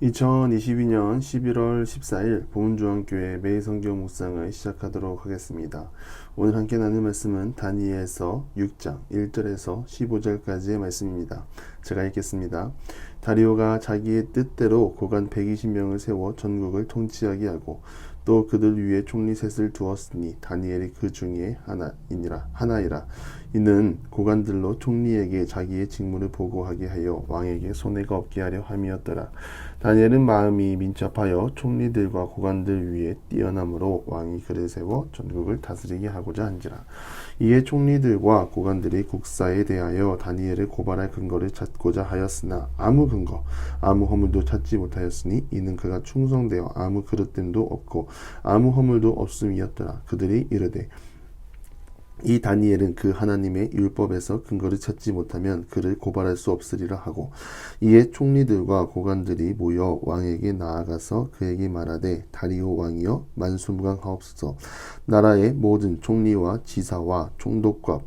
2022년 11월 14일 보은중앙교회 매일 성경 묵상을 시작하도록 하겠습니다. 오늘 함께 나눌 말씀은 다니엘서 6장 1절에서 15절까지의 말씀입니다. 제가 읽겠습니다. 다리오가 자기의 뜻대로 고관 120명을 세워 전국을 통치하게 하고 또 그들 위에 총리 셋을 두었으니 다니엘이 그 중에 하나이라. 이는 고관들로 총리에게 자기의 직무를 보고하게 하여 왕에게 손해가 없게 하려 함이었더라. 다니엘은 마음이 민첩하여 총리들과 고관들 위에 뛰어남으로 왕이 그를 세워 전국을 다스리게 하고자 한지라. 이에 총리들과 고관들이 국사에 대하여 다니엘을 고발할 근거를 찾고자 하였으나 아무 근거, 아무 허물도 찾지 못하였으니 이는 그가 충성되어 아무 그릇됨도 없고 아무 허물도 없음이었더라. 그들이 이르되 이 다니엘은 그 하나님의 율법에서 근거를 찾지 못하면 그를 고발할 수 없으리라 하고, 이에 총리들과 고관들이 모여 왕에게 나아가서 그에게 말하되 다리오 왕이여 만수무강하옵소서. 나라의 모든 총리와 지사와 총독과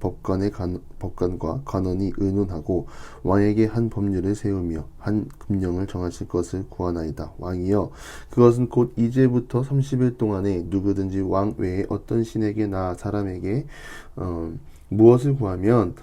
법관과 관원이 의논하고 왕에게 한 법률을 세우며 한 금령을 정하실 것을 구하나이다. 왕이여 그것은 곧 이제부터 30일 동안에 누구든지 왕 외에 어떤 신에게나 사람에게 무엇을 구하면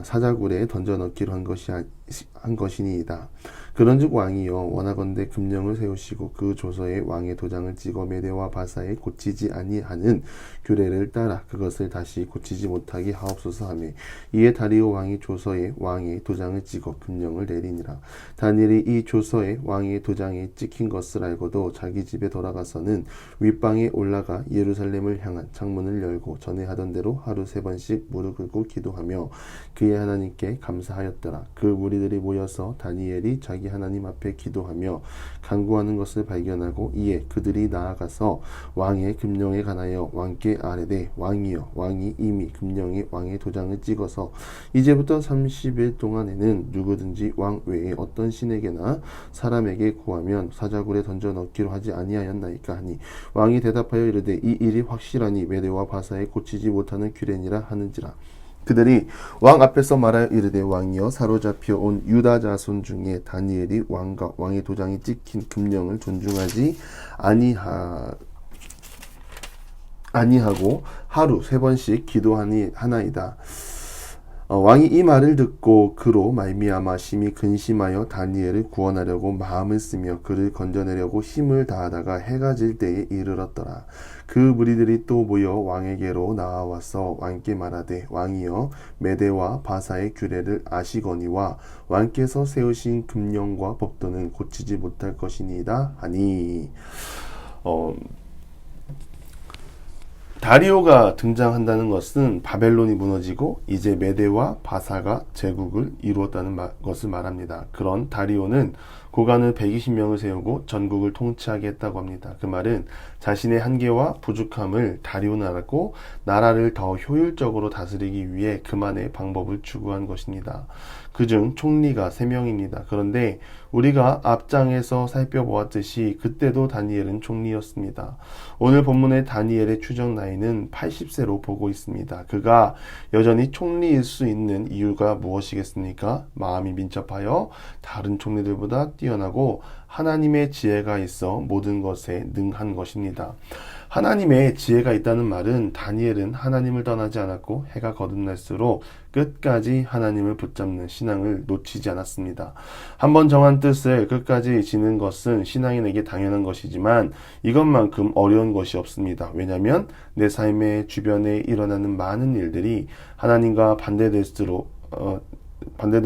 사자굴에 던져넣기로 한 것이니이다. 그런즉 왕이여 원하건대 금령을 세우시고 그 조서에 왕의 도장을 찍어 메대와 바사에 고치지 아니하는 규례를 따라 그것을 다시 고치지 못하게 하옵소서 하며, 이에 다리오 왕이 조서에 왕의 도장을 찍어 금령을 내리니라. 다니엘이 이 조서에 왕의 도장이 찍힌 것을 알고도 자기 집에 돌아가서는 윗방에 올라가 예루살렘을 향한 창문을 열고 전에 하던 대로 하루 3번씩 무릎 꿇고 기도하며 그의 하나님께 감사하였더라. 그 무리들이 모여서 다니엘이 자기 하나님 앞에 기도하며 간구하는 것을 발견하고, 이에 그들이 나아가서 왕의 금령에 관하여 왕께 아뢰되 왕이여 왕이 이미 금령에 왕의 도장을 찍어서 이제부터 30일 동안에는 누구든지 왕 외에 어떤 신에게나 사람에게 구하면 사자굴에 던져 넣기로 하지 아니하였나이까 하니, 왕이 대답하여 이르되 이 일이 확실하니 메대와 바사에 고치지 못하는 규례니라 하는지라. 그들이 왕 앞에서 말하여 이르되 왕이여 사로잡혀 온 유다 자손 중에 다니엘이 왕과 왕의 도장이 찍힌 금령을 존중하지 아니하고 하루 3번씩 기도하나이다. 왕이 이 말을 듣고 그로 말미암아 심히 근심하여 다니엘을 구원하려고 마음을 쓰며 그를 건져내려고 힘을 다하다가 해가 질 때에 이르렀더라. 그 무리들이 또 모여 왕에게로 나와서 왕께 말하되 왕이여 메대와 바사의 규례를 아시거니와 왕께서 세우신 금령과 법도는 고치지 못할 것이니이다 하니. 다리오가 등장한다는 것은 바벨론이 무너지고 이제 메대와 바사가 제국을 이루었다는 것을 말합니다. 그런 다리오는 고관을 120명을 세우고 전국을 통치하게 했다고 합니다. 그 말은 자신의 한계와 부족함을 다리오는 알았고 나라를 더 효율적으로 다스리기 위해 그만의 방법을 추구한 것입니다. 그중 총리가 3명입니다. 그런데 우리가 앞장에서 살펴보았듯이 그때도 다니엘은 총리였습니다. 오늘 본문의 다니엘의 추정 나이는 80세로 보고 있습니다. 그가 여전히 총리일 수 있는 이유가 무엇이겠습니까? 마음이 민첩하여 다른 총리들보다 뛰어나고 하나님의 지혜가 있어 모든 것에 능한 것입니다. 하나님의 지혜가 있다는 말은 다니엘은 하나님을 떠나지 않았고 해가 거듭날수록 끝까지 하나님을 붙잡는 신앙을 놓치지 않았습니다. 한번 정한 뜻을 끝까지 지는 것은 신앙인에게 당연한 것이지만 이것만큼 어려운 것이 없습니다. 왜냐하면 내 삶의 주변에 일어나는 많은 일들이 하나님과 반대될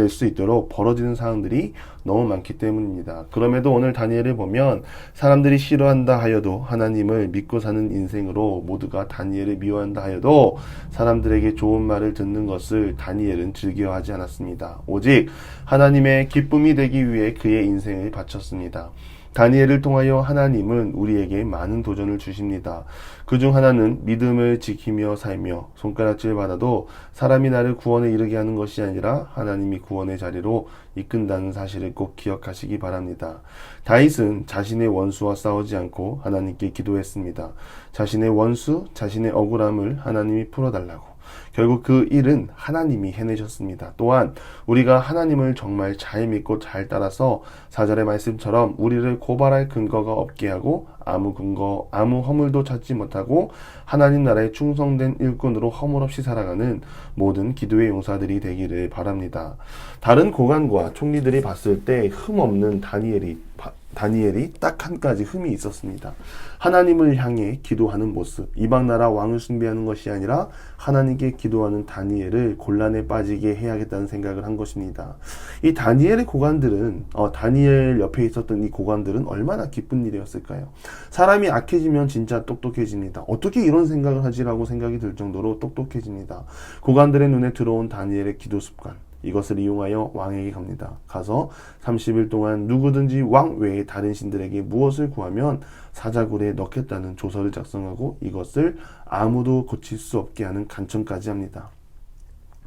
수 있도록 벌어지는 상황들이 너무 많기 때문입니다. 그럼에도 오늘 다니엘을 보면 사람들이 싫어한다 하여도 하나님을 믿고 사는 인생으로 모두가 다니엘을 미워한다 하여도 사람들에게 좋은 말을 듣는 것을 다니엘은 즐겨하지 않았습니다. 오직 하나님의 기쁨이 되기 위해 그의 인생을 바쳤습니다. 다니엘을 통하여 하나님은 우리에게 많은 도전을 주십니다. 그중 하나는 믿음을 지키며 살며 손가락질 받아도 사람이 나를 구원에 이르게 하는 것이 아니라 하나님이 구원의 자리로 이끈다는 사실을 꼭 기억하시기 바랍니다. 다윗은 자신의 원수와 싸우지 않고 하나님께 기도했습니다. 자신의 원수, 자신의 억울함을 하나님이 풀어달라고. 결국 그 일은 하나님이 해내셨습니다. 또한 우리가 하나님을 정말 잘 믿고 잘 따라서 4절의 말씀처럼 우리를 고발할 근거가 없게 하고 아무 허물도 찾지 못하고 하나님 나라에 충성된 일꾼으로 허물 없이 살아가는 모든 기도의 용사들이 되기를 바랍니다. 다른 고관과 총리들이 봤을 때 흠 없는 다니엘이 딱 한 가지 흠이 있었습니다. 하나님을 향해 기도하는 모습, 이방 나라 왕을 숭배하는 것이 아니라 하나님께 기도하는 다니엘을 곤란에 빠지게 해야겠다는 생각을 한 것입니다. 이 다니엘의 고관들은 다니엘 옆에 있었던 이 고관들은 얼마나 기쁜 일이었을까요? 사람이 악해지면 진짜 똑똑해집니다. 어떻게 이런 생각을 하지라고 생각이 들 정도로 똑똑해집니다. 고관들의 눈에 들어온 다니엘의 기도 습관, 이것을 이용하여 왕에게 갑니다. 가서 30일 동안 누구든지 왕 외에 다른 신들에게 무엇을 구하면 사자굴에 넣겠다는 조서를 작성하고 이것을 아무도 고칠 수 없게 하는 간청까지 합니다.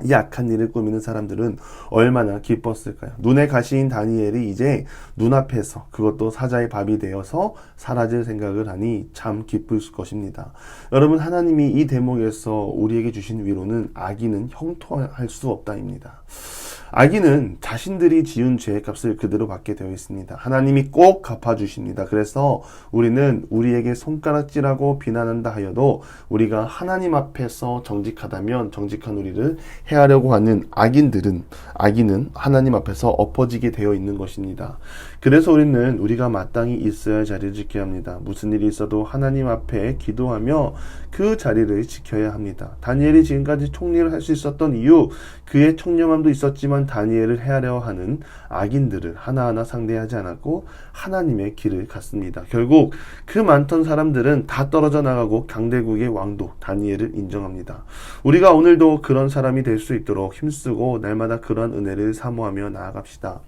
이 악한 일을 꾸미는 사람들은 얼마나 기뻤을까요? 눈에 가시인 다니엘이 이제 눈앞에서 그것도 사자의 밥이 되어서 사라질 생각을 하니 참 기쁠 것입니다. 여러분, 하나님이 이 대목에서 우리에게 주신 위로는 악인은 형통할 수 없다입니다. 악인은 자신들이 지은 죄의 값을 그대로 받게 되어 있습니다. 하나님이 꼭 갚아주십니다. 그래서 우리는 우리에게 손가락질하고 비난한다 하여도 우리가 하나님 앞에서 정직하다면 정직한 우리를 해하려고 하는 악인은 하나님 앞에서 엎어지게 되어 있는 것입니다. 그래서 우리는 우리가 마땅히 있어야 할 자리를 지켜야 합니다. 무슨 일이 있어도 하나님 앞에 기도하며 그 자리를 지켜야 합니다. 다니엘이 지금까지 총리를 할 수 있었던 이유, 그의 청렴함도 있었지만 다니엘을 해하려 하는 악인들을 하나하나 상대하지 않았고 하나님의 길을 갔습니다. 결국 그 많던 사람들은 다 떨어져 나가고 강대국의 왕도 다니엘을 인정합니다. 우리가 오늘도 그런 사람이 될 수 있도록 힘쓰고 날마다 그러한 은혜를 사모하며 나아갑시다.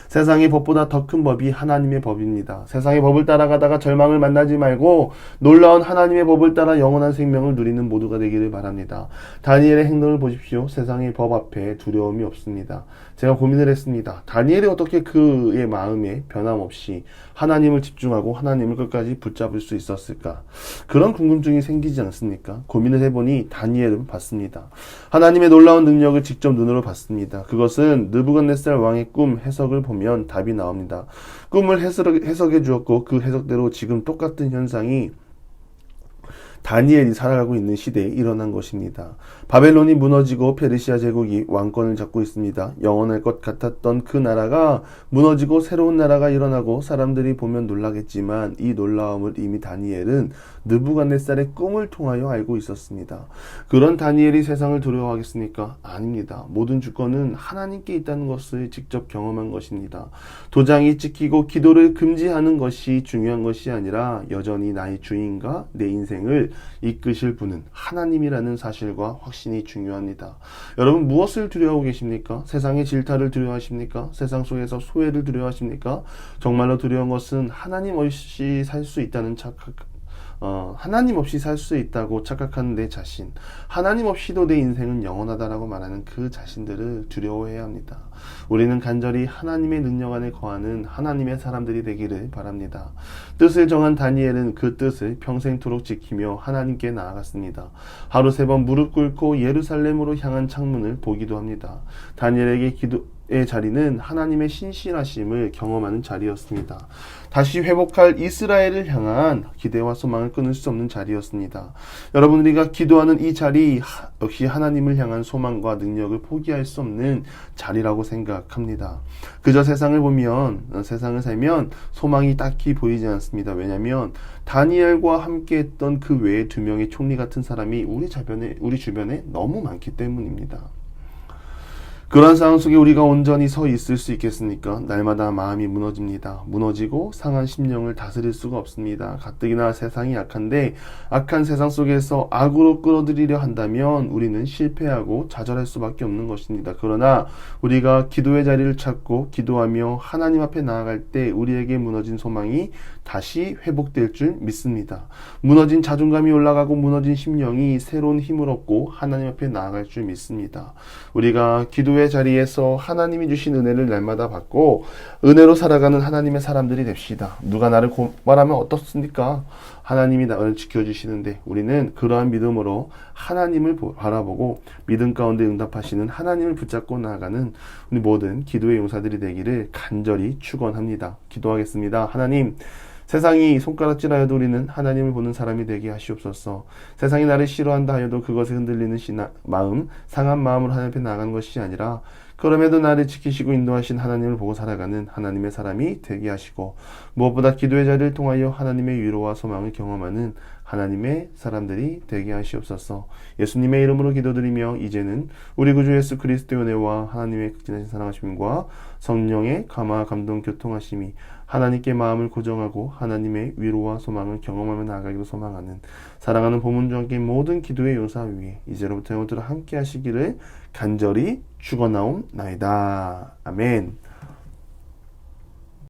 세상의 법보다 더 큰 법이 하나님의 법입니다. 세상의 법을 따라가다가 절망을 만나지 말고 놀라운 하나님의 법을 따라 영원한 생명을 누리는 모두가 되기를 바랍니다. 다니엘의 행동을 보십시오. 세상의 법 앞에 두려움이 없습니다. 제가 고민을 했습니다. 다니엘이 어떻게 그의 마음에 변함없이 하나님을 집중하고 하나님을 끝까지 붙잡을 수 있었을까? 그런 궁금증이 생기지 않습니까? 고민을 해보니 다니엘은 봤습니다. 하나님의 놀라운 능력을 직접 눈으로 봤습니다. 그것은 느부갓네살 왕의 꿈 해석을 보면 답이 나옵니다. 꿈을 해석해 주었고 그 해석대로 지금 똑같은 현상이 다니엘이 살아가고 있는 시대에 일어난 것입니다. 바벨론이 무너지고 페르시아 제국이 왕권을 잡고 있습니다. 영원할 것 같았던 그 나라가 무너지고 새로운 나라가 일어나고 사람들이 보면 놀라겠지만 이 놀라움을 이미 다니엘은 느부갓네살의 꿈을 통하여 알고 있었습니다. 그런 다니엘이 세상을 두려워하겠습니까? 아닙니다. 모든 주권은 하나님께 있다는 것을 직접 경험한 것입니다. 도장이 찍히고 기도를 금지하는 것이 중요한 것이 아니라 여전히 나의 주인과 내 인생을 이끄실 분은 하나님이라는 사실과 확신이 중요합니다. 여러분, 무엇을 두려워하고 계십니까? 세상의 질타를 두려워하십니까? 세상 속에서 소외를 두려워하십니까? 정말로 두려운 것은 하나님 없이 살 수 있다는 하나님 없이 살 수 있다고 착각하는 내 자신, 하나님 없이도 내 인생은 영원하다라고 말하는 그 자신들을 두려워해야 합니다. 우리는 간절히 하나님의 능력 안에 거하는 하나님의 사람들이 되기를 바랍니다. 뜻을 정한 다니엘은 그 뜻을 평생토록 지키며 하나님께 나아갔습니다. 하루 3번 무릎 꿇고 예루살렘으로 향한 창문을 보기도 합니다. 다니엘에게 기도의 자리는 하나님의 신실하심을 경험하는 자리였습니다. 다시 회복할 이스라엘을 향한 기대와 소망을 끊을 수 없는 자리였습니다. 여러분, 우리가 기도하는 이 자리 역시 하나님을 향한 소망과 능력을 포기할 수 없는 자리라고 생각합니다. 그저 세상을 살면 소망이 딱히 보이지 않습니다. 왜냐하면 다니엘과 함께 했던 그 외에 2명의 총리 같은 사람이 우리 주변에 너무 많기 때문입니다. 그러한 상황 속에 우리가 온전히 서 있을 수 있겠습니까? 날마다 마음이 무너집니다. 무너지고 상한 심령을 다스릴 수가 없습니다. 가뜩이나 세상이 악한데 악한 세상 속에서 악으로 끌어들이려 한다면 우리는 실패하고 좌절할 수밖에 없는 것입니다. 그러나 우리가 기도의 자리를 찾고 기도하며 하나님 앞에 나아갈 때 우리에게 무너진 소망이 다시 회복될 줄 믿습니다. 무너진 자존감이 올라가고 무너진 심령이 새로운 힘을 얻고 하나님 앞에 나아갈 줄 믿습니다. 우리가 기도의 기도의 자리에서 하나님이 주신 은혜를 날마다 받고 은혜로 살아가는 하나님의 사람들이 됩시다. 누가 나를 고발하면 어떻습니까? 하나님이 나를 지켜주시는데 우리는 그러한 믿음으로 하나님을 바라보고 믿음 가운데 응답하시는 하나님을 붙잡고 나아가는 우리 모든 기도의 용사들이 되기를 간절히 축원합니다. 기도하겠습니다. 하나님, 세상이 손가락질하여도 우리는 하나님을 보는 사람이 되게 하시옵소서. 세상이 나를 싫어한다 하여도 그것에 흔들리는 마음, 상한 마음으로 하나님 앞에 나가는 것이 아니라 그럼에도 나를 지키시고 인도하신 하나님을 보고 살아가는 하나님의 사람이 되게 하시고 무엇보다 기도의 자리를 통하여 하나님의 위로와 소망을 경험하는 하나님의 사람들이 되게 하시옵소서. 예수님의 이름으로 기도드리며 이제는 우리 구주 예수 그리스도의 은혜와 하나님의 극진하신 사랑하심과 성령의 감화 감동 교통하심이 하나님께 마음을 고정하고 하나님의 위로와 소망을 경험하며 나아가기로 소망하는 사랑하는 보문주와 함께 모든 기도의 요사 위에 이제로부터 영원토록 함께 하시기를 간절히 축원하옵나이다. 아멘.